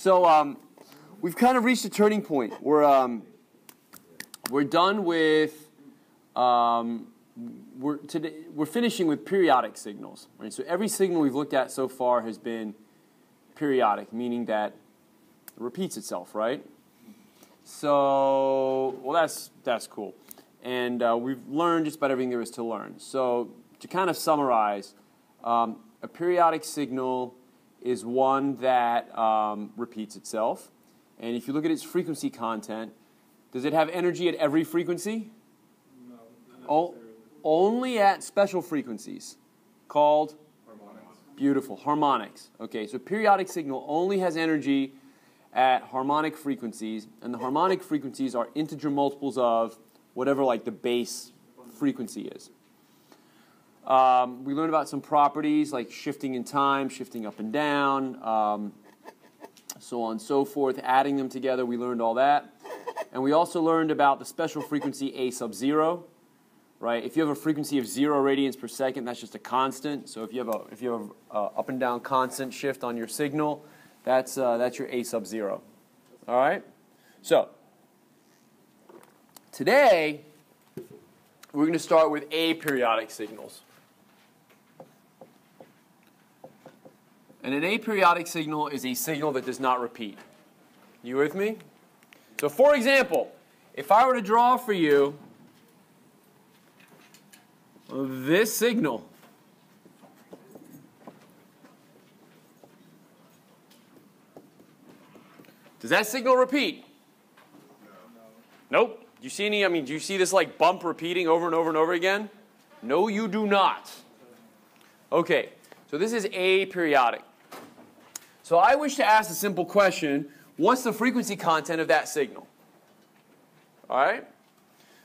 So we've kind of reached a turning point. We're done with we're finishing with periodic signals. Right? So every signal we've looked at so far has been periodic, meaning that it repeats itself, right? So well, that's cool, and we've learned just about everything there is to learn. So to kind of summarize, a periodic signal is one that repeats itself. And if you look at its frequency content, does it have energy at every frequency? No, not necessarily. Only at special frequencies called? Harmonics. Beautiful. Harmonics. Okay, so periodic signal only has energy at harmonic frequencies, and the harmonic frequencies are integer multiples of whatever like the base frequency is. We learned about some properties like shifting in time, shifting up and down, so on and so forth, adding them together. We learned all that. And we also learned about the special frequency A sub 0. Right? If you have a frequency of 0 radians per second, that's just a constant. So if you have a up and down constant shift on your signal, that's your A sub 0. All right? So today we're going to start with aperiodic signals. And an aperiodic signal is a signal that does not repeat. You with me? So for example, if I were to draw for you this signal, does that signal repeat? No. Nope. Do you see any, do you see this like bump repeating over and over and over again? No, you do not. Okay, so this is aperiodic. So I wish to ask a simple question: what's the frequency content of that signal? All right?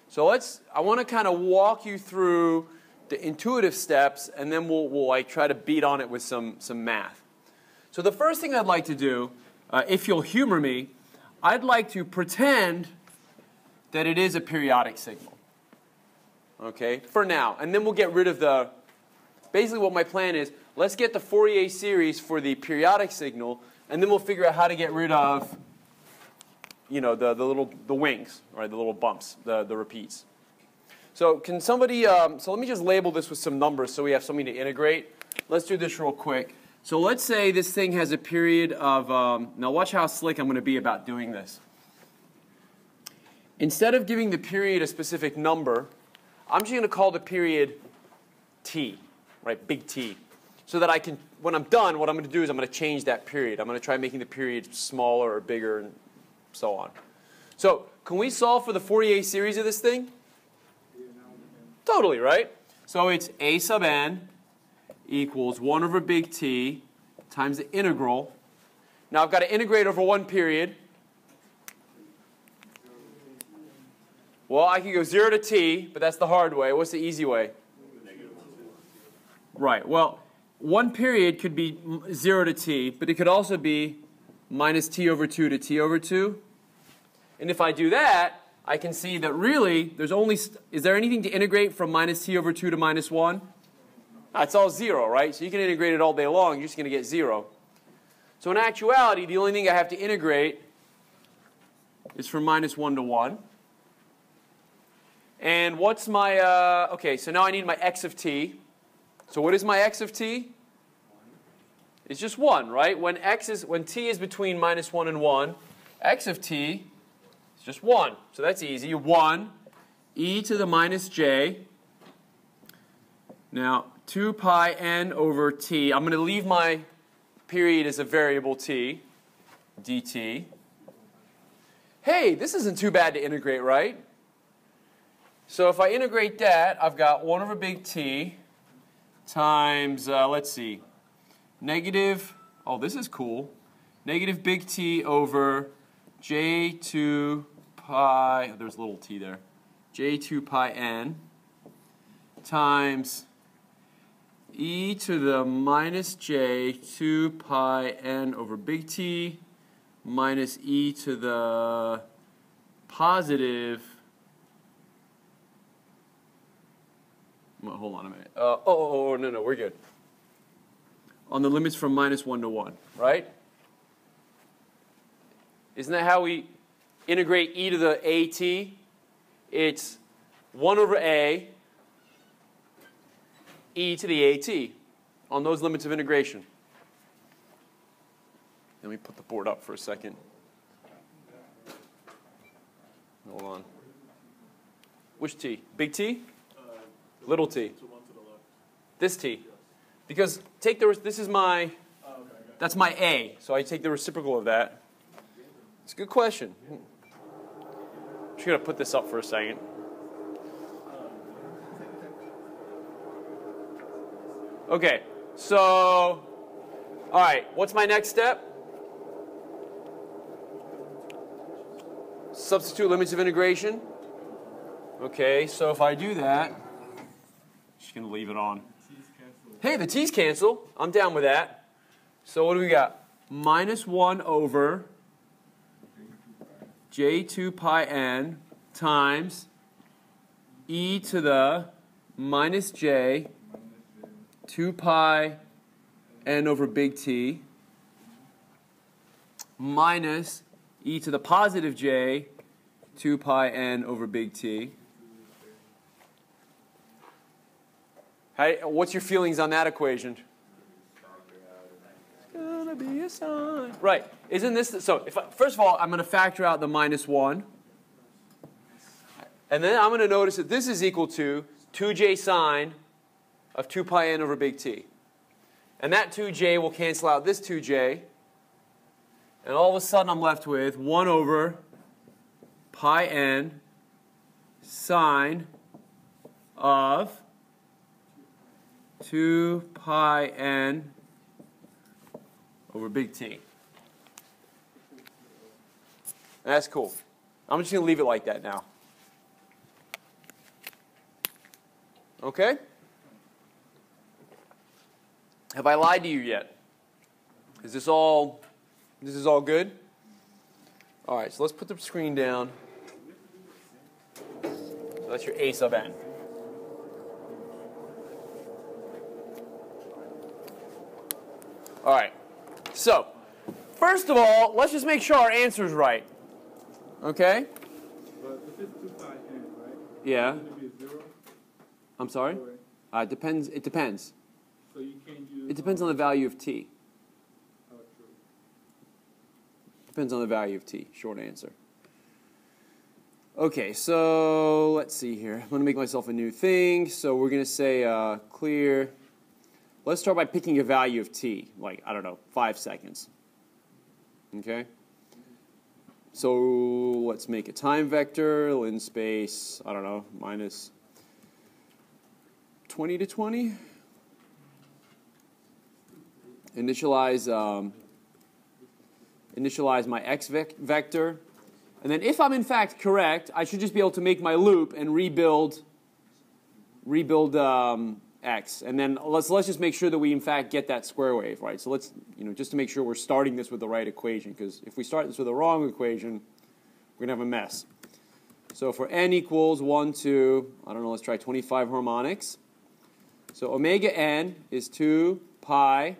So I want to kind of walk you through the intuitive steps, and then we'll like try to beat on it with some math. So the first thing I'd like to do, if you'll humor me, I'd like to pretend that it is a periodic signal. Okay, for now. And then we'll get rid of the, basically what my plan is, let's get the Fourier series for the periodic signal, and then we'll figure out how to get rid of, the wings, right, the little bumps, the repeats. So can somebody, so let me just label this with some numbers so we have something to integrate. Let's do this real quick. So let's say this thing has a period of, now watch how slick I'm going to be about doing this. Instead of giving the period a specific number, I'm just going to call the period T, right, big T. So that I can, when I'm done, what I'm going to do is I'm going to change that period. I'm going to try making the period smaller or bigger and so on. So can we solve for the Fourier series of this thing? Totally, right? So it's A sub n equals 1 over big T times the integral. Now I've got to integrate over one period. Well, I can go 0 to t, but that's the hard way. What's the easy way? Right. Well, one period could be 0 to t, but it could also be minus t over 2 to t over 2. And if I do that, I can see that really, there's only, is there anything to integrate from minus t over 2 to minus 1? It's all 0, right? So you can integrate it all day long. You're just going to get 0. So in actuality, the only thing I have to integrate is from minus 1 to 1. And what's my, okay, so now I need my x of t. So what is my x of t? It's just 1, right? When t is between minus 1 and 1, x of t is just 1. So that's easy. 1 e to the minus j. Now, 2 pi n over t. I'm going to leave my period as a variable t, dt. Hey, this isn't too bad to integrate, right? So if I integrate that, I've got 1 over big T times, let's see, negative, oh, this is cool, negative big T over j2 pi, there's a little t there, j2 pi n times e to the minus j 2 pi n over big T minus e to the positive, well, hold on a minute. No, we're good. On the limits from minus 1 to 1, right? Isn't that how we integrate e to the at? It's 1 over a e to the at on those limits of integration. Let me put the board up for a second. Hold on. Which t? Big T? Little t? This t? Because take the, this is my, that's my a, so I take the reciprocal of that. It's a good question. Just going to put this up for a second. Okay, so, all right, what's my next step? Substitute limits of integration. Okay, so if I do that, just going to leave it on. Hey, the t's cancel. I'm down with that. So what do we got? Minus 1 over j2 pi n times e to the minus j 2 pi n over big T minus e to the positive j 2 pi n over big T. What's your feelings on that equation? It's gonna be a sign. Right. Isn't this so? First of all, I'm going to factor out the minus 1. And then I'm going to notice that this is equal to 2j sine of 2 pi n over big T. And that 2j will cancel out this 2j. And all of a sudden I'm left with 1 over pi n sine of 2 pi n over big T. That's cool. I'm just going to leave it like that now. Okay? Have I lied to you yet? Is this all good? All right, so let's put the screen down. So that's your a sub n. All right, so first of all, let's just make sure our answer is right. Okay? But if it's 2 pi n, right? Yeah. It's going to be 0? I'm sorry? It depends. It depends. So you can't use... It depends on the value of t. Oh, true. Depends on the value of t. Short answer. Okay, so let's see here. I'm going to make myself a new thing. So we're going to say clear. Let's start by picking a value of t, like, I don't know, 5 seconds. Okay? So let's make a time vector in space, I don't know, minus 20 to 20. Initialize my x vector. And then if I'm in fact correct, I should just be able to make my loop and rebuild x. And then let's just make sure that we in fact get that square wave, right? So let's, just to make sure we're starting this with the right equation, because if we start this with the wrong equation, we're going to have a mess. So for n equals 1 to, I don't know, let's try 25 harmonics. So omega n is 2 pi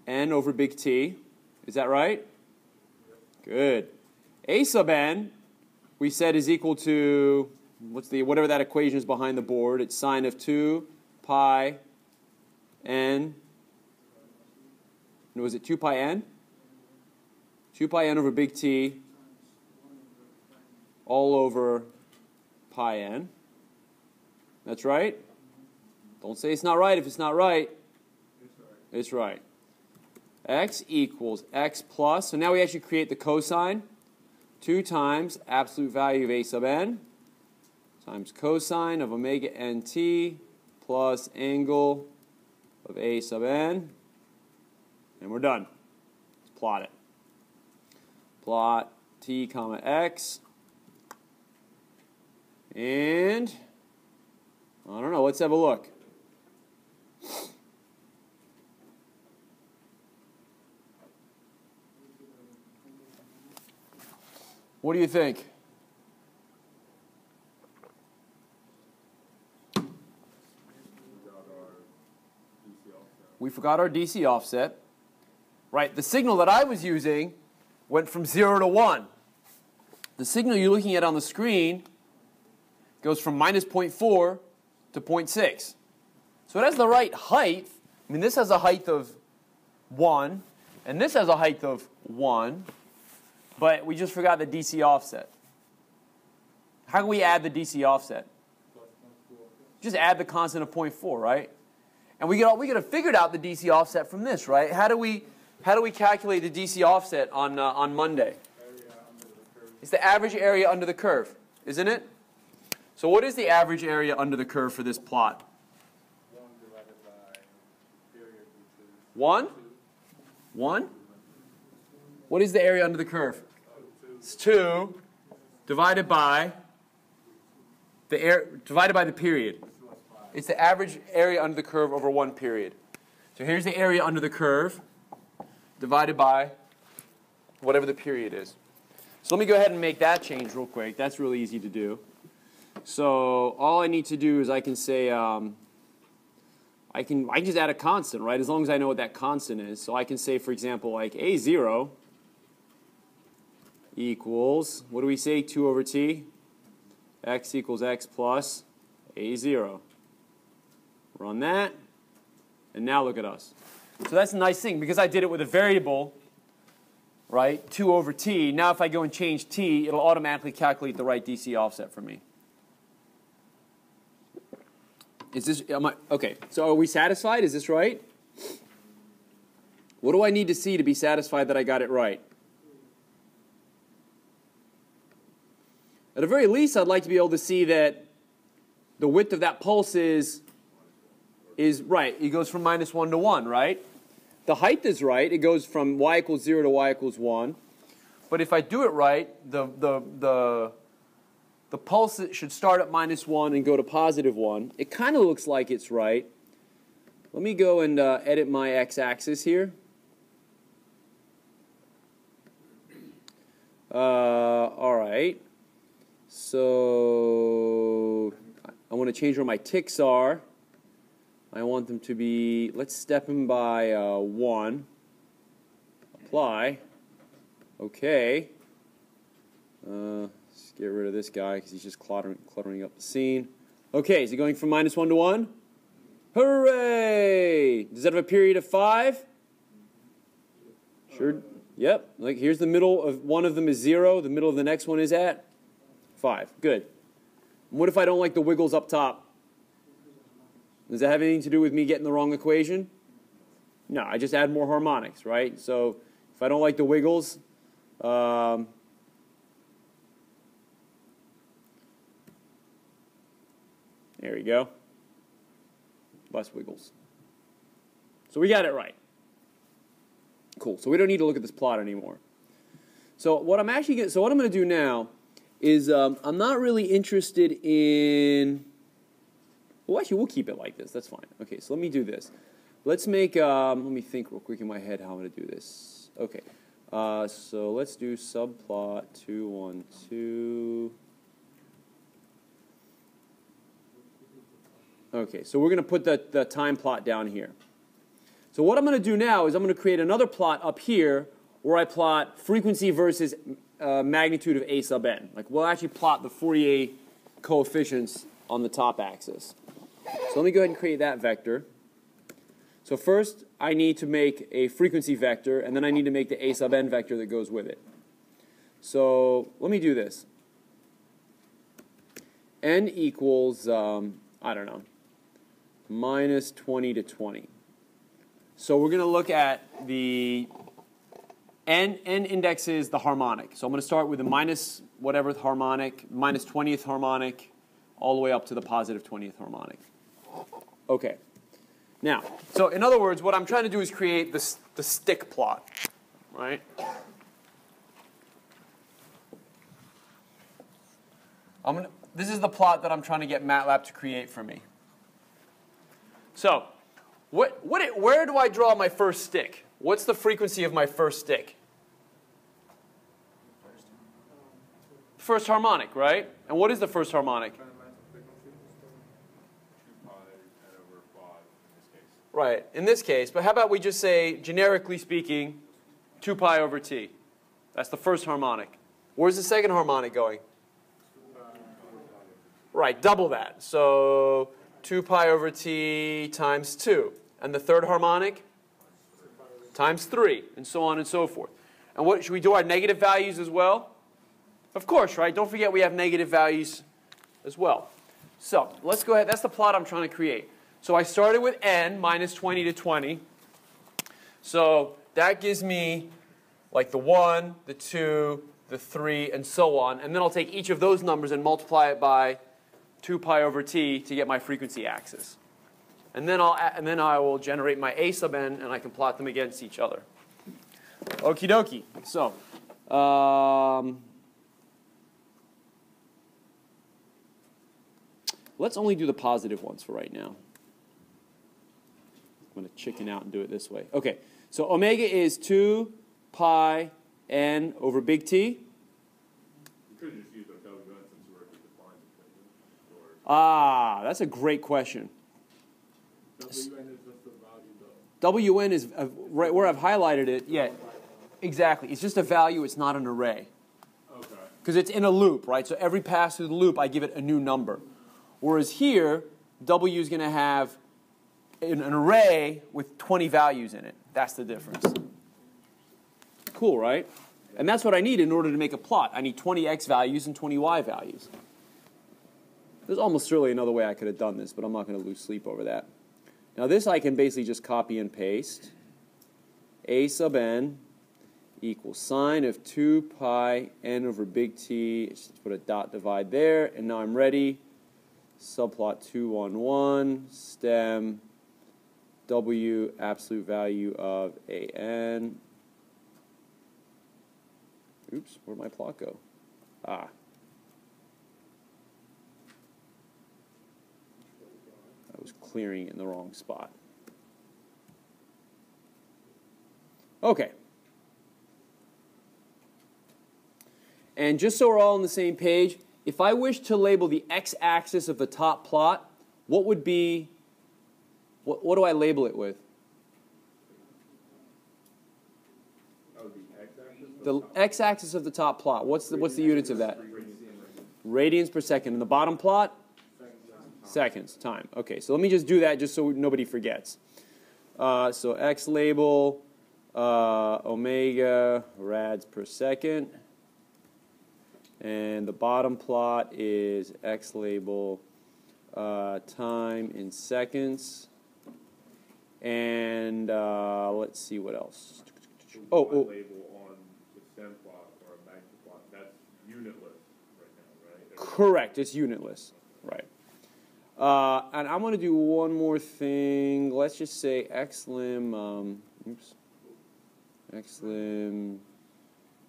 n over big T. Is that right? Good. A sub n, we said, is equal to, whatever that equation is behind the board. It's sine of 2 pi n. No, was it 2 pi n? 2 pi n over big T all over pi n. That's right? Don't say it's not right if it's not right. It's right. X equals x plus, so now we actually create the cosine. 2 times absolute value of a sub n times cosine of omega nt plus angle of a sub n. And we're done. Let's plot it. Plot t comma x. And, I don't know, let's have a look. What do you think? We forgot our DC offset. Right, the signal that I was using went from 0 to 1. The signal you're looking at on the screen goes from minus 0.4 to 0.6. So it has the right height. I mean, this has a height of 1, and this has a height of 1, but we just forgot the DC offset. How can we add the DC offset? Just add the constant of 0.4, right? And we could have figured out the DC offset from this, right? How do we calculate the DC offset on Monday? It's the average area under the curve, isn't it? So what is the average area under the curve for this plot? 1 divided by period, which is 1? 1? What is the area under the curve? It's 2 divided by the period. It's the average area under the curve over 1 period. So here's the area under the curve divided by whatever the period is. So let me go ahead and make that change real quick. That's really easy to do. So all I need to do is I can say, I can just add a constant, right? As long as I know what that constant is. So I can say, for example, like A0 equals, what do we say, 2 over t? X equals x plus A0. Run that, and now look at us. So that's a nice thing, because I did it with a variable, right, 2 over t. Now if I go and change t, it'll automatically calculate the right DC offset for me. Is this, okay, so are we satisfied? Is this right? What do I need to see to be satisfied that I got it right? At the very least, I'd like to be able to see that the width of that pulse is right. It goes from minus 1 to 1, right? The height is right. It goes from y equals 0 to y equals 1. But if I do it right, the pulse should start at minus 1 and go to positive 1. It kind of looks like it's right. Let me go and edit my x-axis here. All right. So I want to change where my ticks are. I want them to be, let's step them by 1. Apply. Okay. Let's get rid of this guy because he's just cluttering up the scene. Okay, is he going from minus 1 to 1? Hooray! Does that have a period of 5? Sure. Yep. Like here's the middle of one of them is 0. The middle of the next one is at 5. Good. And what if I don't like the wiggles up top? Does that have anything to do with me getting the wrong equation? No, I just add more harmonics, right? So if I don't like the wiggles, there we go. Less wiggles. So we got it right. Cool. So we don't need to look at this plot anymore. So what I'm going to do now is I'm not really interested in. Well, actually, we'll keep it like this. That's fine. Okay, so let me do this. Let's make. Let me think real quick in my head how I'm going to do this. Okay. So let's do subplot 2, 1, 2. Okay, so we're going to put the time plot down here. So what I'm going to do now is I'm going to create another plot up here where I plot frequency versus magnitude of A sub n. Like we'll actually plot the Fourier coefficients on the top axis. So let me go ahead and create that vector. So first I need to make a frequency vector, and then I need to make the A sub n vector that goes with it. So let me do this. N equals, I don't know, minus 20 to 20. So we're going to look at the n index is the harmonic. So I'm going to start with the minus whatever harmonic, minus 20th harmonic, all the way up to the positive 20th harmonic. Okay. Now, so in other words, what I'm trying to do is create the stick plot, right? This is the plot that I'm trying to get MATLAB to create for me. So, where do I draw my first stick? What's the frequency of my first stick? First harmonic, right? And what is the first harmonic? Right, in this case. But how about we just say, generically speaking, 2 pi over t? That's the first harmonic. Where's the second harmonic going? Right, double that. So 2 pi over t times 2. And the third harmonic? Times 3, and so on and so forth. And what should we do our negative values as well? Of course, right? Don't forget we have negative values as well. So let's go ahead. That's the plot I'm trying to create. So I started with n minus 20 to 20. So that gives me like the 1, the 2, the 3, and so on. And then I'll take each of those numbers and multiply it by 2 pi over t to get my frequency axis. And then I will generate my a sub n, and I can plot them against each other. Okie dokie. So, let's only do the positive ones for right now. I'm going to chicken out and do it this way. Okay, so omega is 2 pi n over big T. You could just use a W N since you already defined it. Ah, that's a great question. WN is just the value though. WN is right where I've highlighted it. Yeah, exactly. It's just a value. It's not an array. Okay. Because it's in a loop, right? So every pass through the loop, I give it a new number. Whereas here, W is going to have an array with 20 values in it. That's the difference. Cool, right? And that's what I need in order to make a plot. I need 20 x values and 20 y values. There's almost certainly another way I could have done this, but I'm not going to lose sleep over that. Now this I can basically just copy and paste. A sub n equals sine of 2 pi n over big T. Just put a dot divide there, and now I'm ready. Subplot 2, 1, 1, stem W, absolute value of a n. Oops, where'd my plot go? Ah. I was clearing it in the wrong spot. Okay. And just so we're all on the same page, if I wish to label the x-axis of the top plot, what would be, what do I label it with? The x-axis of the top plot. What's the units of that? Radians per second. And the bottom plot? Seconds. Time. Okay, so let me just do that just so nobody forgets. So x label, omega rads per second. And the bottom plot is x label time in seconds. And let's see what else. Label on the stem plot or a magnet plot, that's unitless right now, right? Correct, it's unitless, right. And I'm going to do one more thing. Let's just say xlim, xlim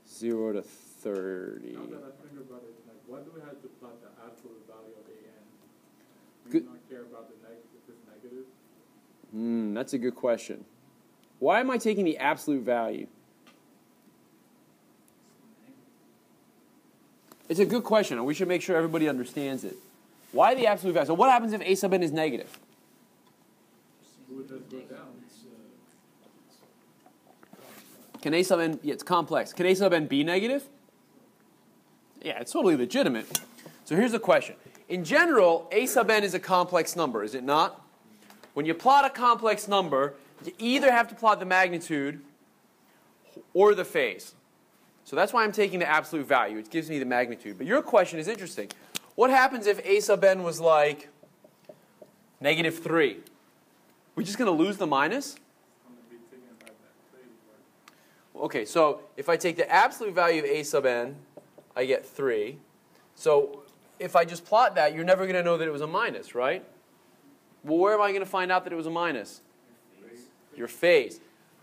0 to 30. Now that I think about it, like, why do we have to plot the absolute value of an? Do Good. you not care about the if it's negative? That's a good question. Why am I taking the absolute value? It's a good question, and we should make sure everybody understands it. Why the absolute value? So what happens if a sub n is negative? It would just go down. Can a sub n, yeah, it's complex. Can a sub n be negative? Yeah, it's totally legitimate. So here's the question. In general, a sub n is a complex number, is it not? When you plot a complex number, you either have to plot the magnitude or the phase. So that's why I'm taking the absolute value. It gives me the magnitude. But your question is interesting. What happens if a sub n was like negative 3? We're just going to lose the minus? Okay, so if I take the absolute value of a sub n, I get 3. So if I just plot that, you're never going to know that it was a minus, right? Well, where am I going to find out that it was a minus? Your phase.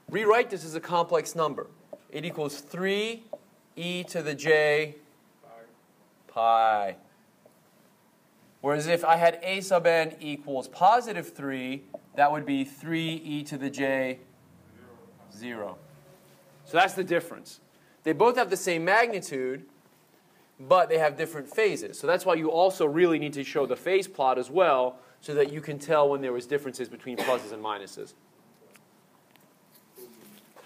Rewrite this as a complex number. It equals 3e to the j pi. Whereas if I had a sub n equals positive 3, that would be 3e to the j 0. So that's the difference. They both have the same magnitude, but they have different phases. So that's why you also really need to show the phase plot as well, so that you can tell when there was differences between pluses and minuses.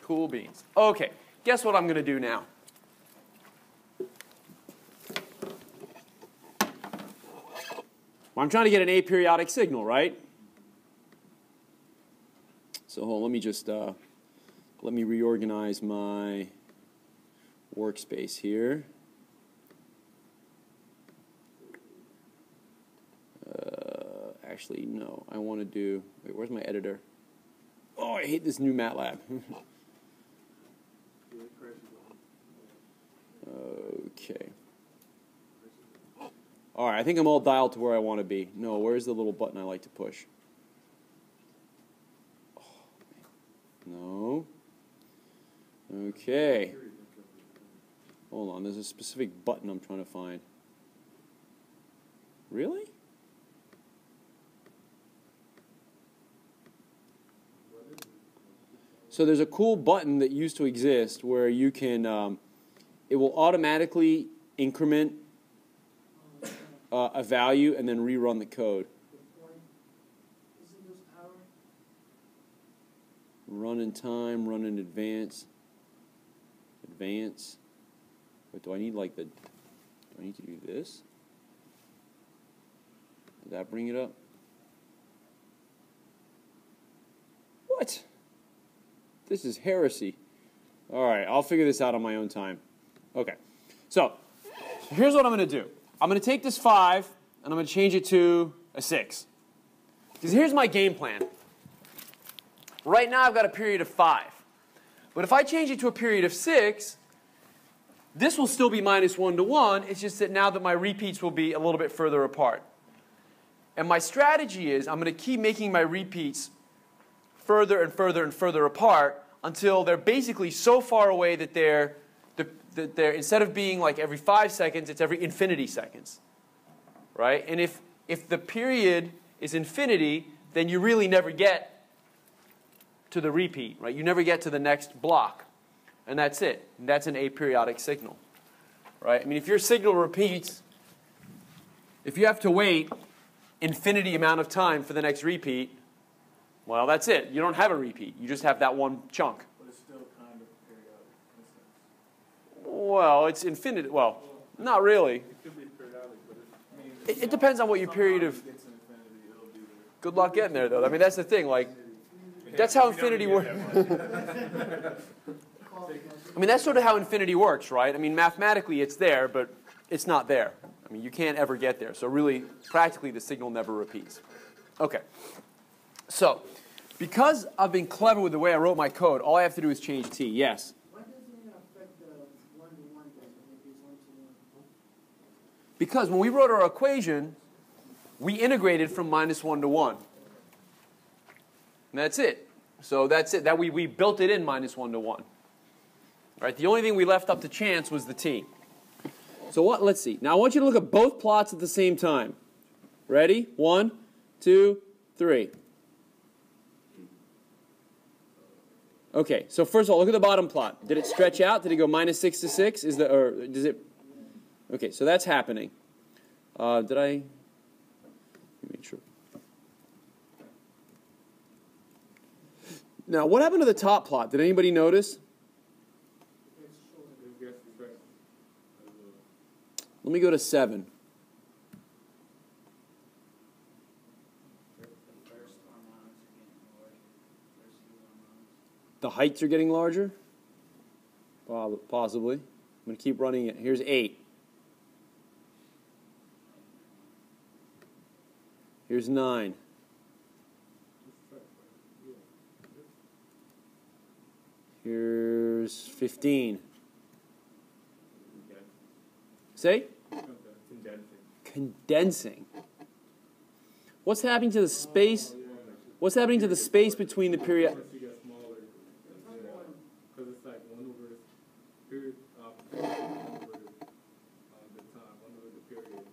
Cool beans. Okay, guess what I'm going to do now? Well, I'm trying to get an aperiodic signal, right? So hold on, let me just let me reorganize my workspace here. Actually, no. I want to do... Wait, where's my editor? Oh, I hate this new MATLAB. Okay. All right, I think I'm all dialed to where I want to be. No, where's the little button I like to push? Oh, no. Okay. Hold on, there's a specific button I'm trying to find. Really? So there's a cool button that used to exist where you can, it will automatically increment a value and then rerun the code. Run in time, run in advance. Advance. But do I need like the, do I need to do this? Did that bring it up? What? This is heresy. All right, I'll figure this out on my own time. Okay, so here's what I'm going to do. I'm going to take this 5, and I'm going to change it to a 6. Because here's my game plan. Right now I've got a period of 5. But if I change it to a period of 6, this will still be minus 1 to 1. It's just that now that my repeats will be a little bit further apart. And my strategy is I'm going to keep making my repeats further and further and further apart until they're basically so far away that they're instead of being like every 5 seconds, it's every infinity seconds, right? And if the period is infinity, then you really never get to the repeat, right? You never get to the next block, and that's it. And that's an aperiodic signal, right? I mean, if your signal repeats, if you have to wait infinity amount of time for the next repeat, well, that's it. You don't have a repeat. You just have that one chunk. But it's still kind of periodic in a sense. Well, it's infinite. Well, not really. It could be periodic, but it means It depends on what your period of... Gets to infinity, it'll be there. Good luck getting there, though. I mean, that's the thing. Like, that's how infinity works. I mean, that's sort of how infinity works, right? I mean, mathematically it's there, but it's not there. I mean, you can't ever get there. So really, practically, the signal never repeats. Okay. So, because I've been clever with the way I wrote my code, all I have to do is change t. Yes? Why doesn't it affect the one-to-one then, if it's one-to-one? Because when we wrote our equation, we integrated from minus 1 to 1. And that's it. So that's it. That we built it in minus 1 to 1. Right? The only thing we left up to chance was the t. So what? Let's see. Now I want you to look at both plots at the same time. Ready? 1, 2, 3. Okay, so first of all, look at the bottom plot. Did it stretch out? Did it go minus 6 to 6? Or does it? Okay, so that's happening. Did I? Let me make sure. Now, what happened to the top plot? Did anybody notice? Let me go to 7. The heights are getting larger? Possibly. I'm going to keep running it. Here's 8. Here's 9. Here's 15. Say? Condensing. What's happening to the space? What's happening to the space between the period? because it's like 1 over period, over the time, 1 over the period.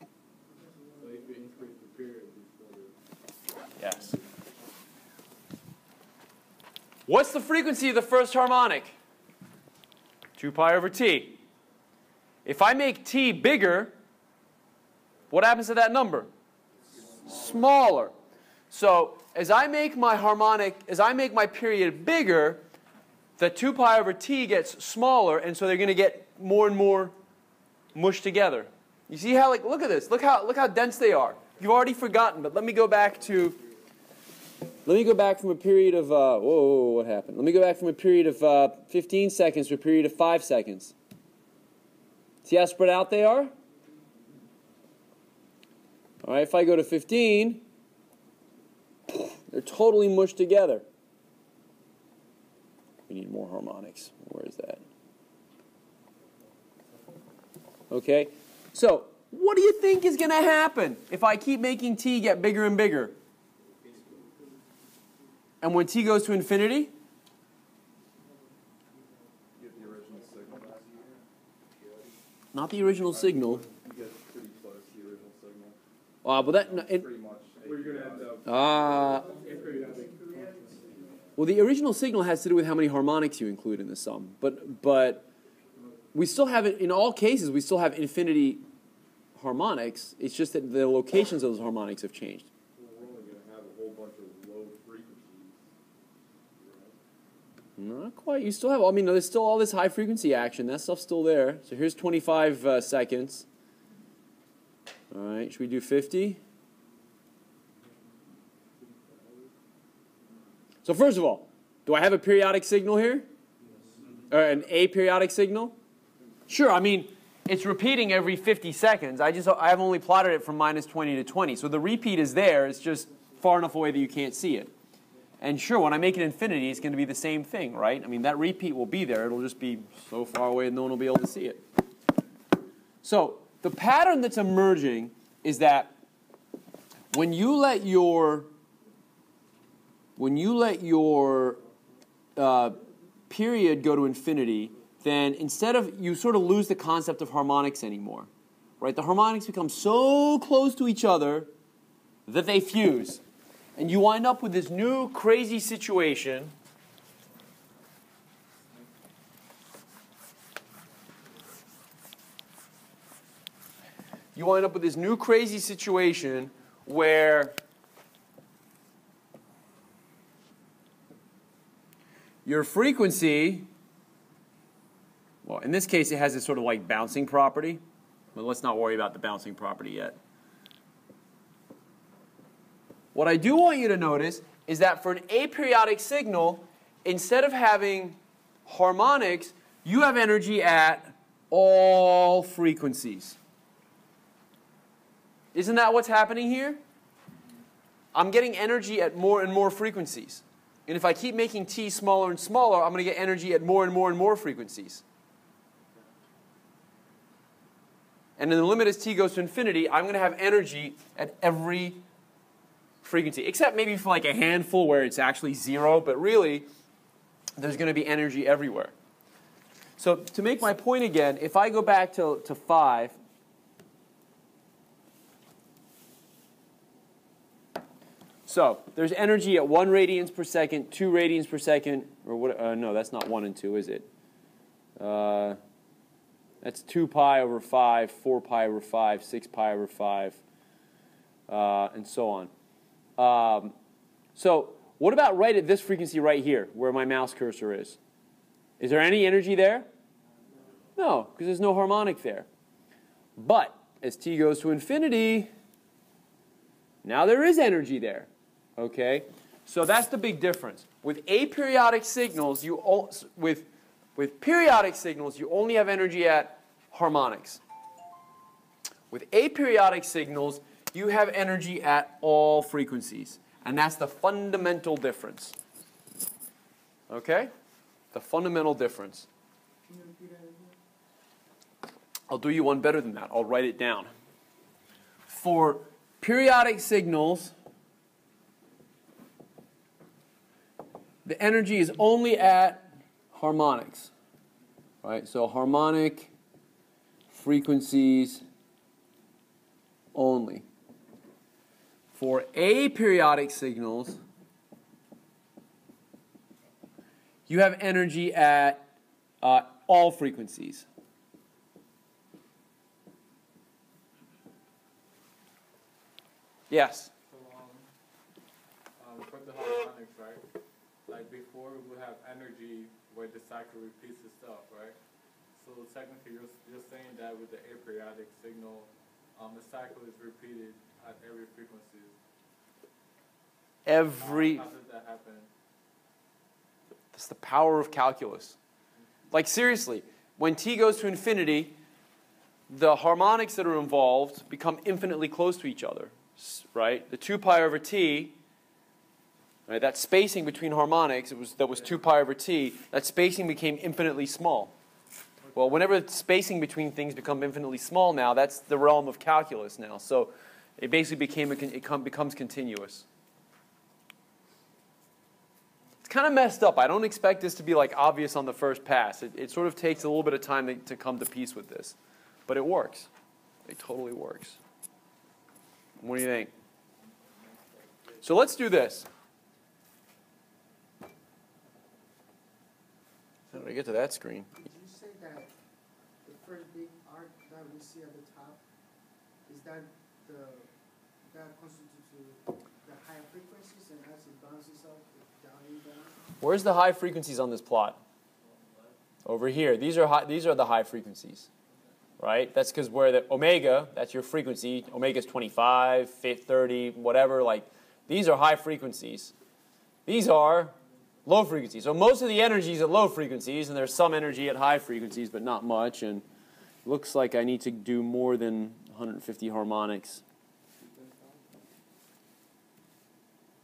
So if you increase the period before the... Yes. What's the frequency of the first harmonic? 2 pi over t. If I make t bigger, what happens to that number? Smaller. So as I make my harmonic, as I make my period bigger, the 2 pi over t gets smaller, and so they're going to get more and more mushed together. You see how, like, look at this. Look how dense they are. You've already forgotten, but let me go back from a period of, whoa, what happened? Let me go back from a period of 15 seconds to a period of 5 seconds. See how spread out they are? All right, if I go to 15, they're totally mushed together. We need more harmonics. Where is that? Okay, so what do you think is going to happen if I keep making t get bigger and bigger? And when t goes to infinity? You get the original signal. Not the original signal. You get pretty close to the original signal. But that... Pretty much. Where you're going to end up. Well, the original signal has to do with how many harmonics you include in the sum. But we still have it, in all cases, we still have infinity harmonics. It's just that the locations of those harmonics have changed. Well, we're only going to have a whole bunch of low frequencies. Right? Not quite. You still have, I mean, there's still all this high frequency action. That stuff's still there. So here's 25 seconds. All right, should we do 50? So first of all, do I have a periodic signal here? Or an aperiodic signal? Sure, I mean, it's repeating every 50 seconds. I've only plotted it from minus 20 to 20. So the repeat is there. It's just far enough away that you can't see it. And sure, when I make it infinity, it's going to be the same thing, right? I mean, that repeat will be there. It'll just be so far away that no one will be able to see it. So the pattern that's emerging is that when you let your period go to infinity, then instead of, you sort of lose the concept of harmonics anymore, right? The harmonics become so close to each other that they fuse. And you wind up with this new crazy situation where your frequency, well, in this case, it has this sort of like bouncing property. But let's not worry about the bouncing property yet. What I do want you to notice is that for an aperiodic signal, instead of having harmonics, you have energy at all frequencies. Isn't that what's happening here? I'm getting energy at more and more frequencies. And if I keep making t smaller and smaller, I'm going to get energy at more and more and more frequencies. And in the limit as t goes to infinity, I'm going to have energy at every frequency. Except maybe for like a handful where it's actually 0, but really, there's going to be energy everywhere. So to make my point again, if I go back to 5, so there's energy at 1 radians per second, 2 radians per second, or what? No, that's not 1 and 2, is it? That's 2 pi over 5, 4 pi over 5, 6 pi over 5, and so on. So what about right at this frequency right here, where my mouse cursor is? Is there any energy there? No, because there's no harmonic there. But as t goes to infinity, now there is energy there. Okay, so that's the big difference. With aperiodic signals, with periodic signals, you only have energy at harmonics. With aperiodic signals, you have energy at all frequencies, and that's the fundamental difference. Okay, the fundamental difference. I'll do you one better than that. I'll write it down. For periodic signals, the energy is only at harmonics, right? So harmonic frequencies only. For aperiodic signals, you have energy at all frequencies. Yes? So, for the harmonics, right? Like before, we would have energy where the cycle repeats itself, right? So technically, you're saying that with the aperiodic signal, the cycle is repeated at every frequency. How does that happen? That's the power of calculus. Like seriously, when t goes to infinity, the harmonics that are involved become infinitely close to each other, right? The 2 pi over t, right, that spacing between harmonics, that was 2 pi over t, that spacing became infinitely small. Well, whenever spacing between things become infinitely small now, that's the realm of calculus now. So it basically becomes continuous. It's kind of messed up. I don't expect this to be like obvious on the first pass. It sort of takes a little bit of time to come to peace with this. But it works. It totally works. What do you think? So let's do this. How did I get to that screen? Did you say that the first big arc that we see at the top, is that constitutes the higher frequencies, and as it bounces up, down and down? Where's the high frequencies on this plot? Over here. These are the high frequencies. Right? That's because where the omega, that's your frequency. Omega is 25, 30, whatever. Like, these are high frequencies. These are low frequencies. So most of the energy is at low frequencies, and there's some energy at high frequencies, but not much. And it looks like I need to do more than 150 harmonics.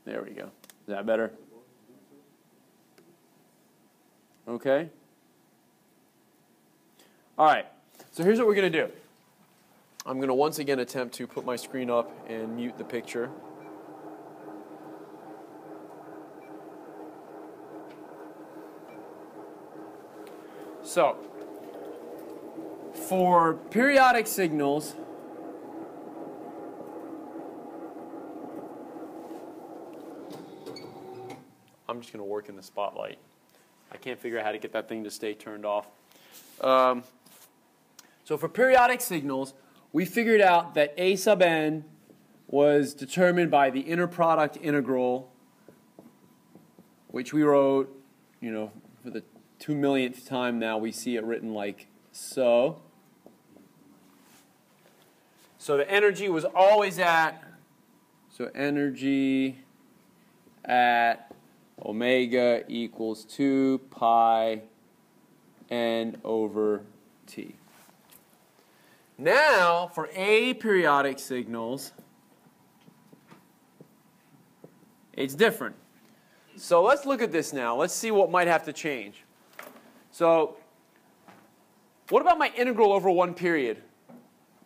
There we go. Is that better? Okay. All right. So here's what we're going to do. I'm going to once again attempt to put my screen up and mute the picture. So, for periodic signals, I'm just going to work in the spotlight. I can't figure out how to get that thing to stay turned off. So for periodic signals, we figured out that a sub n was determined by the inner product integral, which we wrote, for the 2 millionth time now, we see it written like so. So the energy was always energy at omega equals 2 pi n over t. Now, for aperiodic signals, it's different. So let's look at this now. Let's see what might have to change. So, what about my integral over one period?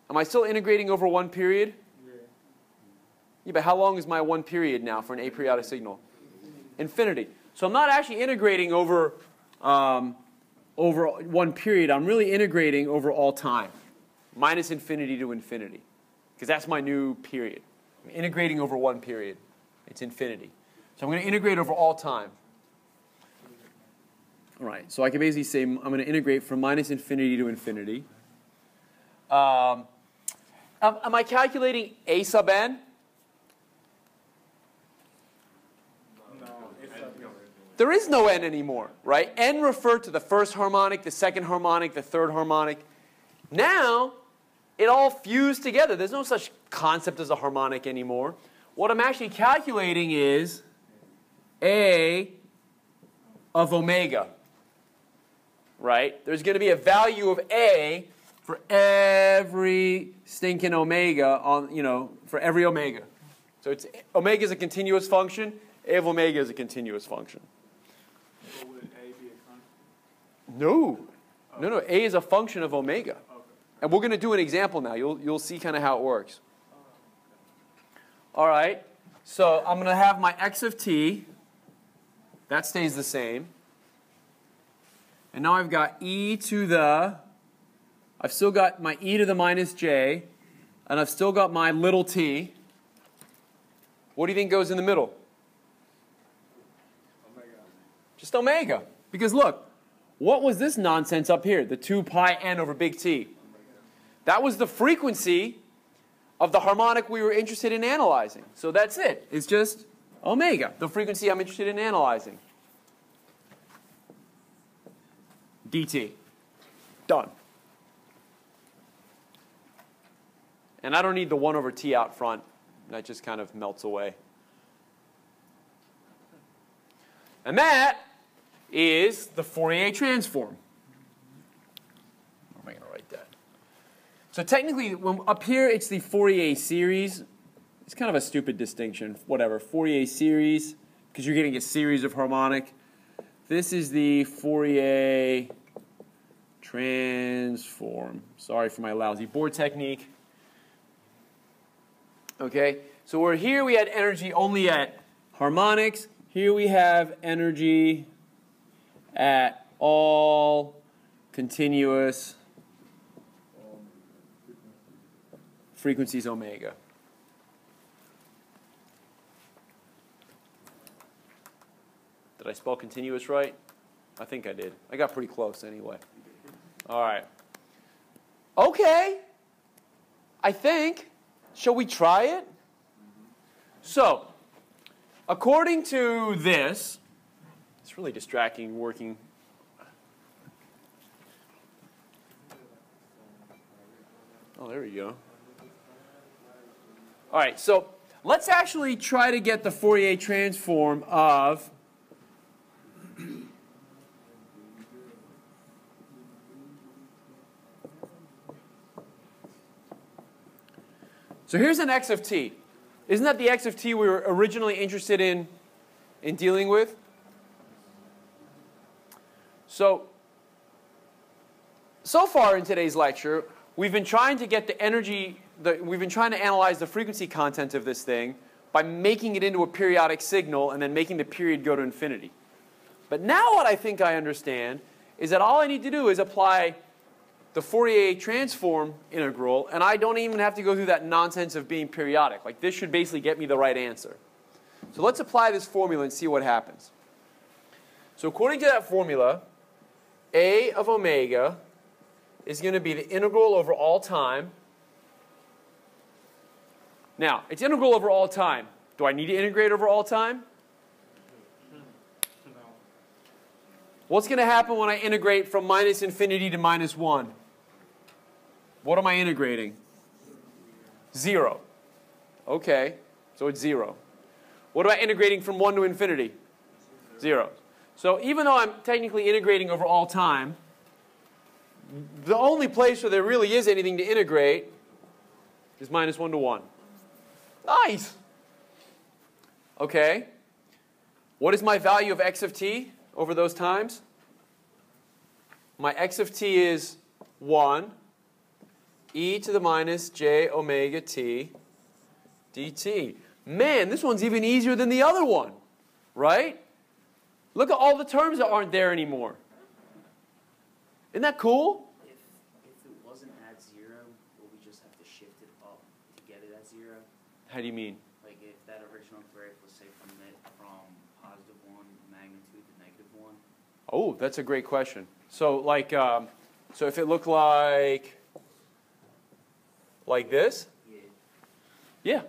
Am I still integrating over one period? Yeah, but how long is my one period now for an aperiodic signal? Infinity. So I'm not actually integrating over one period. I'm really integrating over all time. Minus infinity to infinity. Because that's my new period. I'm integrating over one period. It's infinity. So I'm going to integrate over all time. All right, so I can basically say I'm going to integrate from minus infinity to infinity. Am I calculating a sub n? There is no n anymore, right? N referred to the first harmonic, the second harmonic, the third harmonic. Now, it all fused together. There's no such concept as a harmonic anymore. What I'm actually calculating is A of omega, right? There's going to be a value of A for every stinking omega for every omega. So omega is a continuous function. A of omega is a continuous function. So would A be a constant? No. No. A is a function of omega. Okay. And we're going to do an example now. You'll see kind of how it works. All right. So I'm going to have my x of t. That stays the same. And now I've got I've still got my e to the minus j, and I've still got my little t. What do you think goes in the middle? Omega. Just omega. Because look, what was this nonsense up here? The 2 pi n over big T. That was the frequency of the harmonic we were interested in analyzing. So that's it. It's just omega, the frequency I'm interested in analyzing. dt. Done. And I don't need the 1 over t out front. That just kind of melts away. And that is the Fourier transform. Where am I going to write that? So technically, up here, it's the Fourier series. It's kind of a stupid distinction. Whatever, Fourier series, because you're getting a series of harmonic. This is the Fourier transform. Sorry for my lousy board technique. Okay, so we're here we had energy only at harmonics. Here we have energy at all continuous frequencies omega. Did I spell continuous right? I think I did. I got pretty close anyway. All right. Okay. I think. Shall we try it? So, according to this, it's really distracting working. Oh, there we go. All right, so let's actually try to get the Fourier transform of so here's an x of t. Isn't that the x of t we were originally interested in dealing with? So far in today's lecture, we've been trying to get the energy, we've been trying to analyze the frequency content of this thing by making it into a periodic signal and then making the period go to infinity. But now what I think I understand is that all I need to do is apply the Fourier transform integral, and I don't even have to go through that nonsense of being periodic. Like, this should basically get me the right answer. So let's apply this formula and see what happens. So according to that formula, A of omega is going to be the integral over all time. Now, it's integral over all time. Do I need to integrate over all time? What's going to happen when I integrate from minus infinity to minus 1? What am I integrating? 0. Okay, so it's 0. What am I integrating from 1 to infinity? 0. So even though I'm technically integrating over all time, the only place where there really is anything to integrate is minus 1 to 1. Nice! Okay. What is my value of x of t over those times? My x of t is 1 e to the minus j omega t dt. Man, this one's even easier than the other one, right? Look at all the terms that aren't there anymore. Isn't that cool? If it wasn't at 0, will we just have to shift it up to get it at 0? How do you mean? Like if that original graph was, say, from positive 1 magnitude to negative 1? Oh, that's a great question. So like, so if it looked like this? Yeah. Yeah.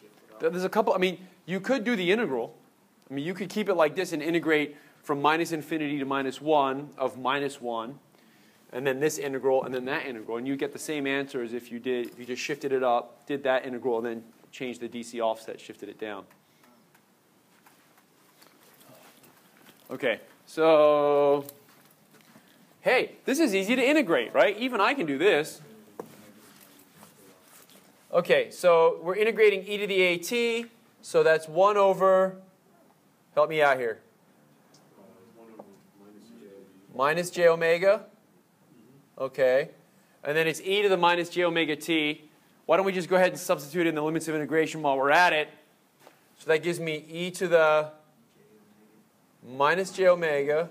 Shift it up. There's a couple, I mean, you could do the integral. I mean, you could keep it like this and integrate from minus infinity to minus 1 of minus 1, and then this integral, and then that integral, and you get the same answer as if you just shifted it up, did that integral, and then changed the DC offset, shifted it down. Okay, so, hey, this is easy to integrate, right? Even I can do this. Okay, so we're integrating e to the at, so that's 1 over, help me out here, minus j omega. Okay, and then it's e to the minus j omega t. Why don't we just go ahead and substitute in the limits of integration while we're at it? So that gives me e to the minus j omega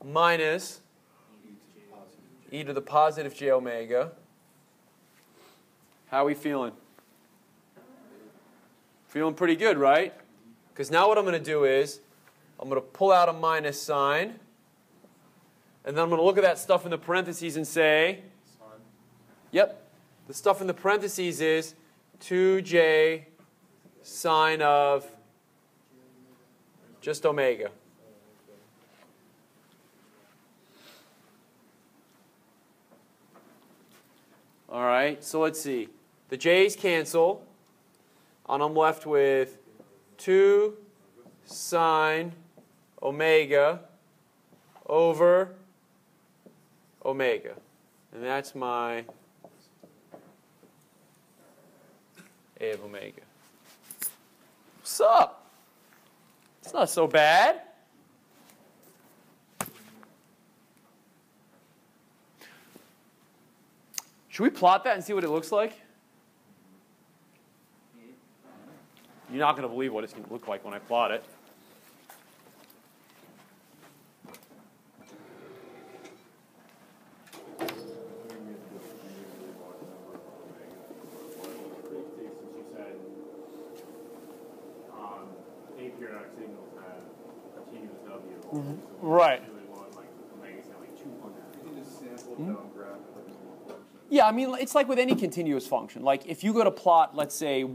minus e to the positive j omega. How are we feeling? Feeling pretty good, right? Because now what I'm going to do is I'm going to pull out a minus sign, and then I'm going to look at that stuff in the parentheses and say, yep, the stuff in the parentheses is 2j sine of just omega. All right, so let's see. The j's cancel, and I'm left with 2 sine omega over omega. And that's my a of omega. What's up? It's not so bad. Should we plot that and see what it looks like? You're not going to believe what it's going to look like when I plot it. Periodic signals have continuous W. Right. Yeah, I mean, it's like with any continuous function. Like if you go to plot, let's say,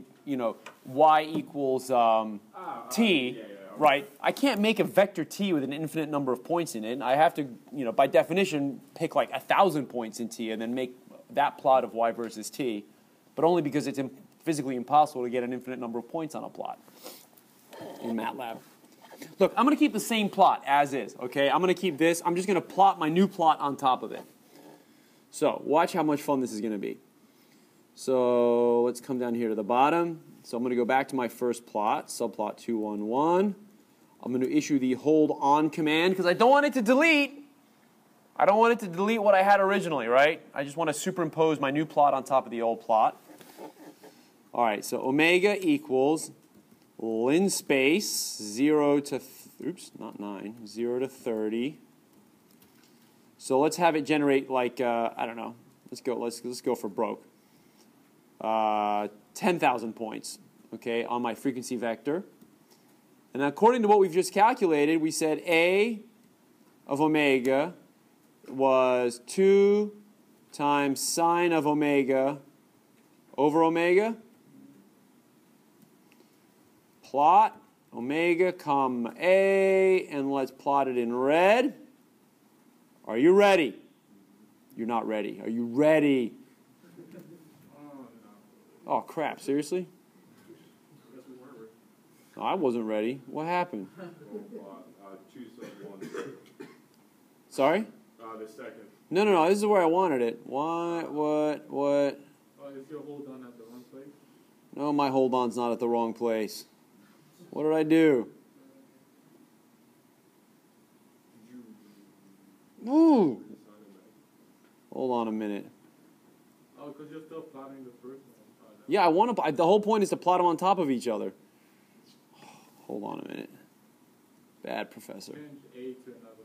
y equals t, right? I can't make a vector t with an infinite number of points in it. I have to, by definition, pick like 1,000 points in t and then make that plot of y versus t, but only because it's physically impossible to get an infinite number of points on a plot in MATLAB. Look, I'm going to keep the same plot as is, okay? I'm going to keep this. I'm just going to plot my new plot on top of it. So watch how much fun this is going to be. So let's come down here to the bottom. So I'm going to go back to my first plot, subplot 2, 1, 1. I'm going to issue the hold on command because I don't want it to delete. I don't want it to delete what I had originally, right? I just want to superimpose my new plot on top of the old plot. All right, so omega equals ln space 0 to, 0 to 30. So let's have it generate like, I don't know, let's go for broke. 10,000 points, okay, on my frequency vector. And according to what we've just calculated, we said A of omega was 2 times sine of omega over omega. Plot omega, comma A, and let's plot it in red. Are you ready? You're not ready. Are you ready? Oh, crap. Seriously? No, I wasn't ready. What happened? 2 sub 1. Sorry? The second. No. This is where I wanted it. What? Oh, is your hold on at the wrong place? No, my hold on's not at the wrong place. What did I do? Ooh. Hold on a minute. Oh, because you're still plotting the first one. Yeah, I want to. The whole point is to plot them on top of each other. Hold on a minute. Bad professor. Change A to another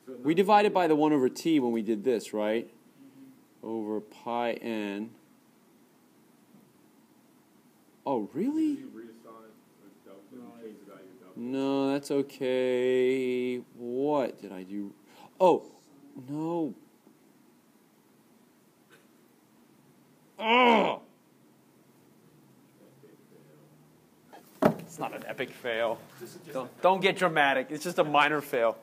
value. We divided by the 1 over t when we did this, right? Over pi n. Oh, really? No, that's okay. What did I do? Oh, no. Oh! It's not an epic fail. Don't get dramatic. It's just a minor fail.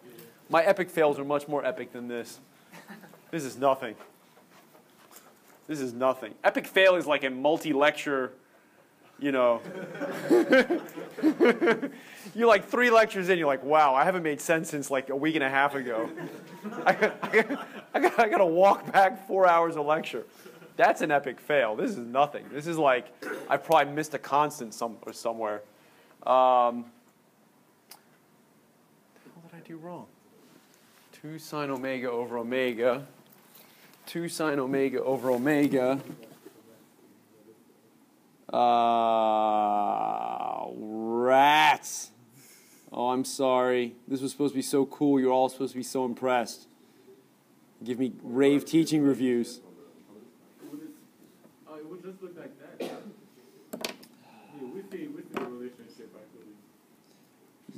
My epic fails are much more epic than this. This is nothing. This is nothing. Epic fail is like a multi-lecture, you're like 3 lectures in, you're like, wow, I haven't made sense since like a week and a half ago. I got to walk back 4 hours of lecture. That's an epic fail. This is nothing. This is like, I probably missed a constant somewhere. What did I do wrong? 2 sine omega over omega. 2 sine omega over omega. Rats. Oh, I'm sorry. This was supposed to be so cool. You're all supposed to be so impressed. Give me rave teaching reviews. It would just look like that. Yeah, we see the relationship, I believe.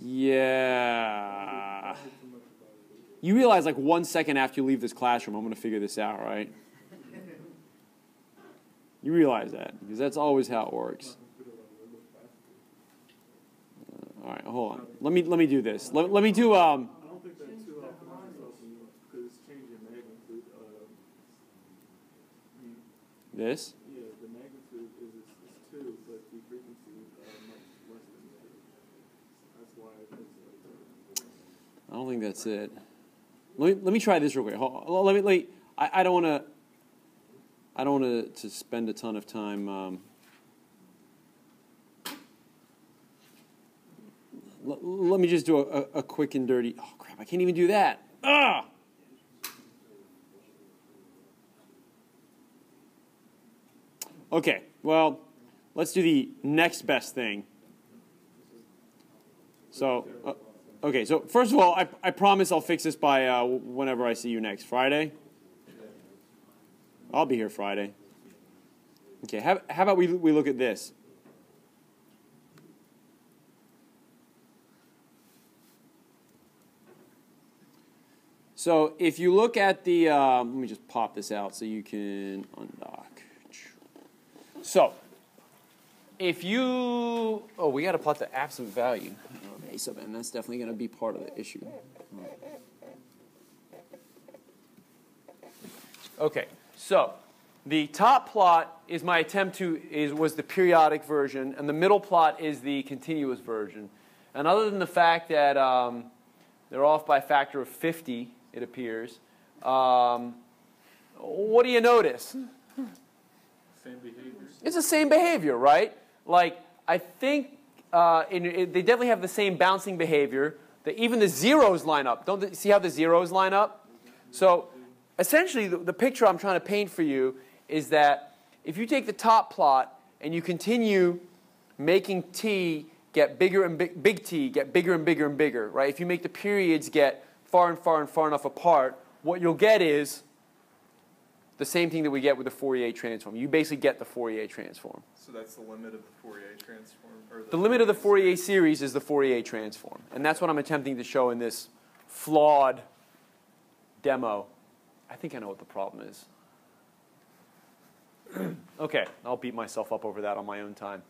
Yeah. You realize like 1 second after you leave this classroom, I'm going to figure this out, right? You realize that, because that's always how it works. All right, hold on. Let me do this. Let me do I don't think that 2 because it's changing magnitude. This? Yeah, the magnitude is 2, but the frequency is much less than 2. That's why it's I don't think that's it. Let me try this real quick. Let me. I don't want to. I don't want to spend a ton of time. Let me just do a quick and dirty. Oh crap! I can't even do that. Ah. Okay. Well, let's do the next best thing. So. Okay, so first of all, I promise I'll fix this by whenever I see you next. Friday? I'll be here Friday. Okay, how about we look at this? So if you look at the, let me just pop this out so you can undock. So, if you, oh, we got to plot the absolute value. Okay, so then that's definitely going to be part of the issue. Okay, so the top plot is my attempt was the periodic version, and the middle plot is the continuous version. And other than the fact that they're off by a factor of 50, it appears, what do you notice? same behavior. It's the same behavior, right? Like, I think they definitely have the same bouncing behavior. Even the zeros line up. Don't see how the zeros line up? So, essentially, the picture I'm trying to paint for you is that if you take the top plot and you continue making t get bigger and big T get bigger and bigger and bigger, right? If you make the periods get far and far and far enough apart, what you'll get is the same thing that we get with the Fourier transform. You basically get the Fourier transform. So that's the limit of the Fourier transform? Or The limit of the Fourier series is the Fourier transform. And that's what I'm attempting to show in this flawed demo. I think I know what the problem is. Okay, I'll beat myself up over that on my own time.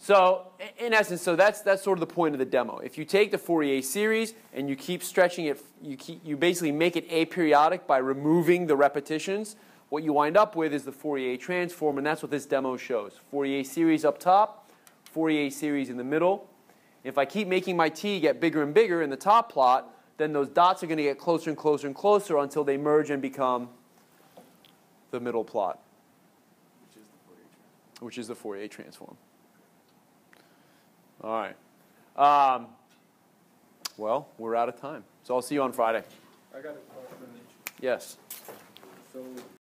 So, in essence, that's sort of the point of the demo. If you take the Fourier series and you keep stretching it, you basically make it aperiodic by removing the repetitions. What you wind up with is the Fourier transform, and that's what this demo shows. Fourier series up top, Fourier series in the middle. If I keep making my t get bigger and bigger in the top plot, then those dots are going to get closer and closer and closer until they merge and become the middle plot, which is the Fourier transform. All right. Well, we're out of time. So I'll see you on Friday. I got a question. Yes. So